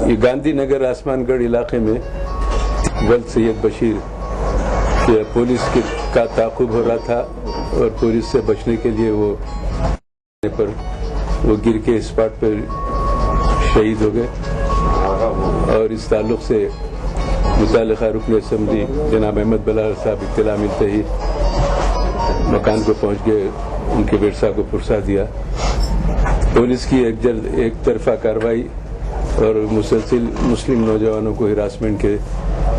یہ گاندھی نگر آسمان گڑھ علاقے میں ولد سید بشیر کہ پولیس کا تعاقب ہو رہا تھا اور پولیس سے بچنے کے لیے وہ گر کے اسپاٹ پر شہید ہو گئے، اور اس تعلق سے متعلقہ رکن اسمبلی جناب احمد بلال صاحب اطلاع ملتے ہی مکان کو پہنچ گئے، ان کے ورثہ کو پرسا دیا۔ پولیس کی ایک طرفہ کارروائی اور مسلسل مسلم نوجوانوں کو ہراسمنٹ کے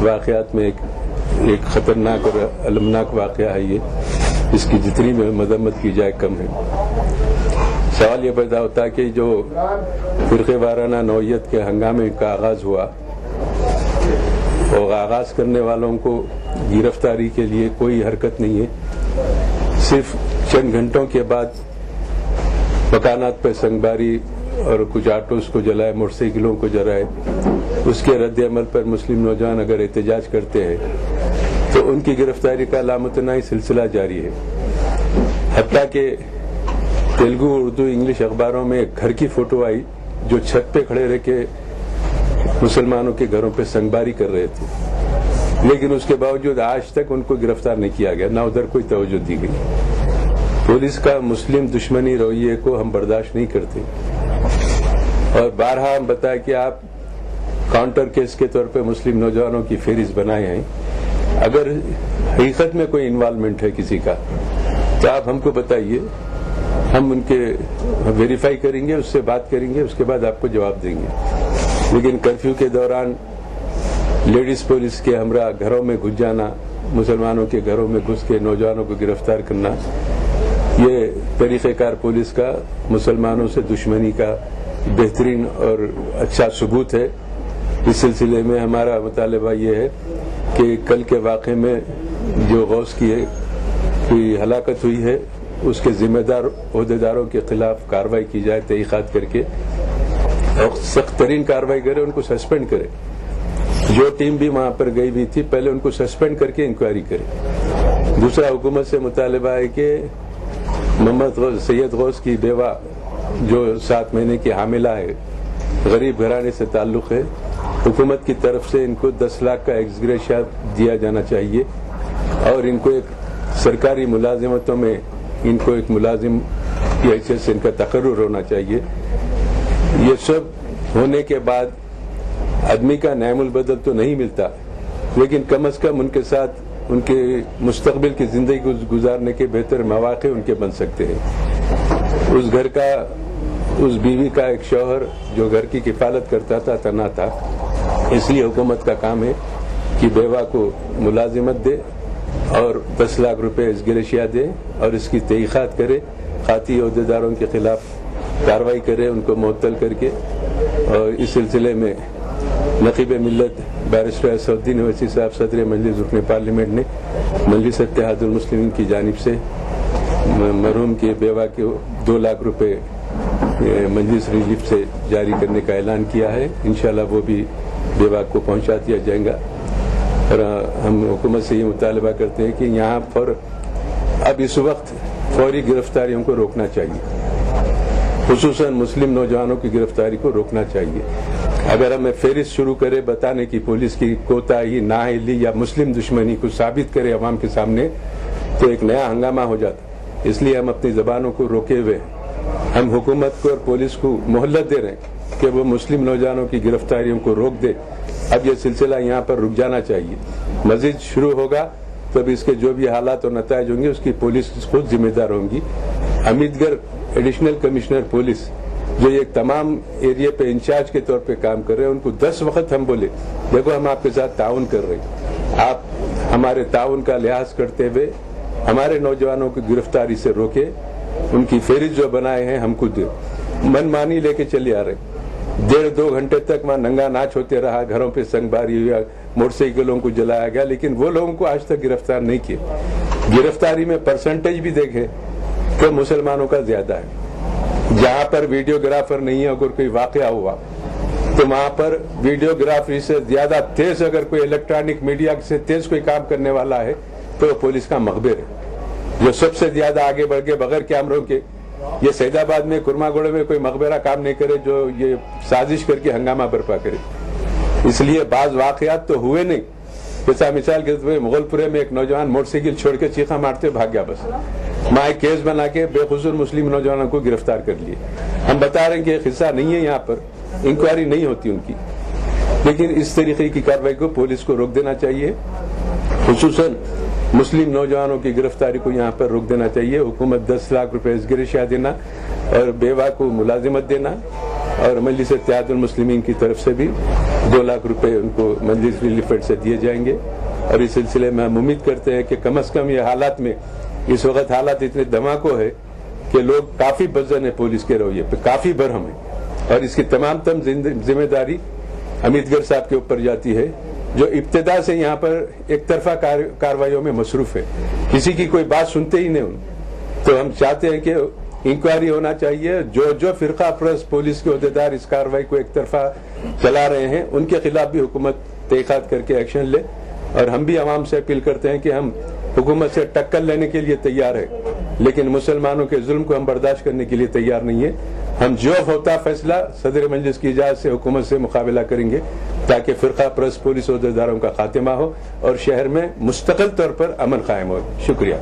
واقعات میں ایک خطرناک اور المناک واقعہ ہے یہ، اس کی جتنی بھی مذمت کی جائے کم ہے۔ سوال یہ پیدا ہوتا ہے کہ جو فرقے وارانہ نوعیت کے ہنگامے کا آغاز ہوا، اور آغاز کرنے والوں کو گرفتاری کے لیے کوئی حرکت نہیں ہے، صرف چند گھنٹوں کے بعد مکانات پر سنگباری اور کچھ آٹوز کو جلائے، موٹر سائیکلوں کو جلائے، اس کے رد عمل پر مسلم نوجوان اگر احتجاج کرتے ہیں تو ان کی گرفتاری کا لامتناہی سلسلہ جاری ہے۔ حتیٰ کہ تیلگو، اردو، انگلش اخباروں میں ایک گھر کی فوٹو آئی جو چھت پہ کھڑے رہ کے مسلمانوں کے گھروں پہ سنگباری کر رہے تھے، لیکن اس کے باوجود آج تک ان کو گرفتار نہیں کیا گیا، نہ ادھر کوئی توجہ دی گئی۔ پولیس کا مسلم دشمنی رویے کو ہم برداشت نہیں کرتے، اور بارہا ہم بتایا کہ آپ کاؤنٹر کیس کے طور پہ مسلم نوجوانوں کی فہرست بنائے ہیں۔ اگر حقیقت میں کوئی انوالومنٹ ہے کسی کا تو آپ ہم کو بتائیے، ہم ان کے ویریفائی کریں گے، اس سے بات کریں گے، اس کے بعد آپ کو جواب دیں گے۔ لیکن کرفیو کے دوران لیڈیز پولیس کے ہمراہ گھروں میں گھس جانا، مسلمانوں کے گھروں میں گھس کے نوجوانوں کو گرفتار کرنا، یہ طریقہ کار پولیس کا مسلمانوں سے دشمنی کا بہترین اور اچھا ثبوت ہے۔ اس سلسلے میں ہمارا مطالبہ یہ ہے کہ کل کے واقعے میں جو غوث کی ہلاکت ہوئی ہے، اس کے ذمہ دار عہدیداروں کے خلاف کارروائی کی جائے، تحقیقات کر کے، اور سخت ترین کارروائی کرے، ان کو سسپینڈ کرے۔ جو ٹیم بھی وہاں پر گئی بھی تھی، پہلے ان کو سسپینڈ کر کے انکوائری کرے۔ دوسرا، حکومت سے مطالبہ ہے کہ محمد سید غوث کی بیوہ جو 7 مہینے کی حاملہ ہے، غریب گھرانے سے تعلق ہے، حکومت کی طرف سے ان کو 10 لاکھ کا ایکس گریشیا دیا جانا چاہیے، اور ان کو ایک سرکاری ملازمتوں میں ان کو ایک ملازم کی حیثیت سے ان کا تقرر ہونا چاہیے۔ یہ سب ہونے کے بعد آدمی کا نعم البدل تو نہیں ملتا، لیکن کم از کم ان کے ساتھ ان کے مستقبل کی زندگی گزارنے کے بہتر مواقع ان کے بن سکتے ہیں۔ اس گھر کا، اس بیوی کا ایک شوہر جو گھر کی کفالت کرتا تھا تنہا تھا، اس لیے حکومت کا کام ہے کہ بیوہ کو ملازمت دے اور 10 لاکھ روپے ایکس گریشیا دے، اور اس کی تحقیقات کرے، خاطی عہدیداروں کے خلاف کارروائی کرے، ان کو معطل کر کے۔ اور اس سلسلے میں نقیب ملت بیرسٹر اسد الدین اویسی صاحب، صدر مجلس رکن پارلیمنٹ نے مجلس اتحاد المسلمین کی جانب سے مرحوم کی بیوہ کو 2 لاکھ روپے مجلس ریلیف سے جاری کرنے کا اعلان کیا ہے۔ انشاءاللہ وہ بھی بیوہ کو پہنچا دیا جائے گا، اور ہم حکومت سے یہ مطالبہ کرتے ہیں کہ یہاں پر اب اس وقت فوری گرفتاریوں کو روکنا چاہیے، خصوصاً مسلم نوجوانوں کی گرفتاری کو روکنا چاہیے۔ اگر ہمیں فہرست شروع کرے بتانے کی پولیس کی کوتاہی، نااہلی یا مسلم دشمنی کو ثابت کرے عوام کے سامنے، تو ایک نیا ہنگامہ ہو جاتا۔ اس لیے ہم اپنی زبانوں کو روکے ہوئے ہیں۔ ہم حکومت کو اور پولیس کو مہلت دے رہے ہیں کہ وہ مسلم نوجوانوں کی گرفتاریوں کو روک دے۔ اب یہ سلسلہ یہاں پر رک جانا چاہیے، مزید شروع ہوگا تب اس کے جو بھی حالات اور نتائج ہوں گے اس کی پولیس خود ذمہ دار ہوں گی۔ حمید گر ایڈیشنل کمشنر پولیس جو یہ تمام ایریا پہ انچارج کے طور پہ کام کر رہے ہیں، ان کو 10 وقت ہم بولے دیکھو ہم آپ کے ساتھ تعاون کر رہے ہیں، آپ ہمارے تعاون کا لحاظ کرتے ہوئے ہمارے نوجوانوں کی گرفتاری سے روکے، ان کی فہرست جو بنائے ہیں ہم کو دے۔ من مانی لے کے چلے آ رہے، 1.5-2 گھنٹے تک وہاں ننگا ناچ ہوتے رہا، گھروں پہ سنگباری ہوئی، موٹر سائیکلوں کو جلایا گیا، لیکن وہ لوگوں کو آج تک گرفتار نہیں کیے۔ گرفتاری میں پرسنٹیج بھی دیکھیں تو مسلمانوں کا زیادہ ہے۔ جہاں پر ویڈیوگرافر نہیں ہے، اگر کوئی واقعہ ہوا تو وہاں پر ویڈیوگرافی سے زیادہ تیز اگر کوئی الیکٹرانک میڈیا سے تیز کوئی کام کرنے والا ہے تو پولیس کا مخبر ہے، جو سب سے زیادہ آگے بڑھ کے بغیر کیمروں کے یہ سعید آباد میں کرما گوڑے میں کوئی مقبرہ کام نہیں کرے جو یہ سازش کر کے ہنگامہ برپا کرے. اس لیے بعض واقعات تو ہوئے نہیں. جیسا مثال کے طور پہ مغل پورے میں ایک نوجوان موٹر سائیکل چھوڑ کے چیخا مارتے بھاگ گیا, بس وہاں ایک کیس بنا کے بے قصور مسلم نوجوانوں کو گرفتار کر لیے. ہم بتا رہے ہیں کہ قصہ نہیں ہے, یہاں پر انکوائری نہیں ہوتی ان کی, لیکن اس طریقے کی کارروائی کو پولیس کو روک دینا چاہیے. خصوصاً مسلم نوجوانوں کی گرفتاری کو یہاں پر روک دینا چاہیے. حکومت 10 لاکھ روپے ازگر شاہ دینا اور بیوہ کو ملازمت دینا, اور مجلس اتحاد المسلمین کی طرف سے بھی 2 لاکھ روپے ان کو مجلس ریلیف فنڈ سے دیے جائیں گے. اور اس سلسلے میں ہم امید کرتے ہیں کہ کم از کم یہ حالات میں, اس وقت حالات اتنے دھماکوں ہے کہ لوگ کافی بزن ہے پولیس کے رویے پہ, کافی برہم ہے, اور اس کی تمام ذمہ داری امیدگر صاحب کے اوپر جاتی ہے جو ابتدا سے یہاں پر ایک طرفہ کارروائیوں میں مصروف ہے, کسی کی کوئی بات سنتے ہی نہیں. تو ہم چاہتے ہیں کہ انکوائری ہونا چاہیے. جو فرقہ پرست پولیس کے عہدیدار اس کارروائی کو ایک طرفہ چلا رہے ہیں ان کے خلاف بھی حکومت تحقیقات کر کے ایکشن لے. اور ہم بھی عوام سے اپیل کرتے ہیں کہ ہم حکومت سے ٹکر لینے کے لیے تیار ہیں, لیکن مسلمانوں کے ظلم کو ہم برداشت کرنے کے لیے تیار نہیں ہیں. ہم جو ہوتا فیصلہ صدر مجلس کی اجازت سے حکومت سے مقابلہ کریں گے تاکہ فرقہ پرست پولیس عہدیداروں کا خاتمہ ہو اور شہر میں مستقل طور پر امن قائم ہو. شکریہ.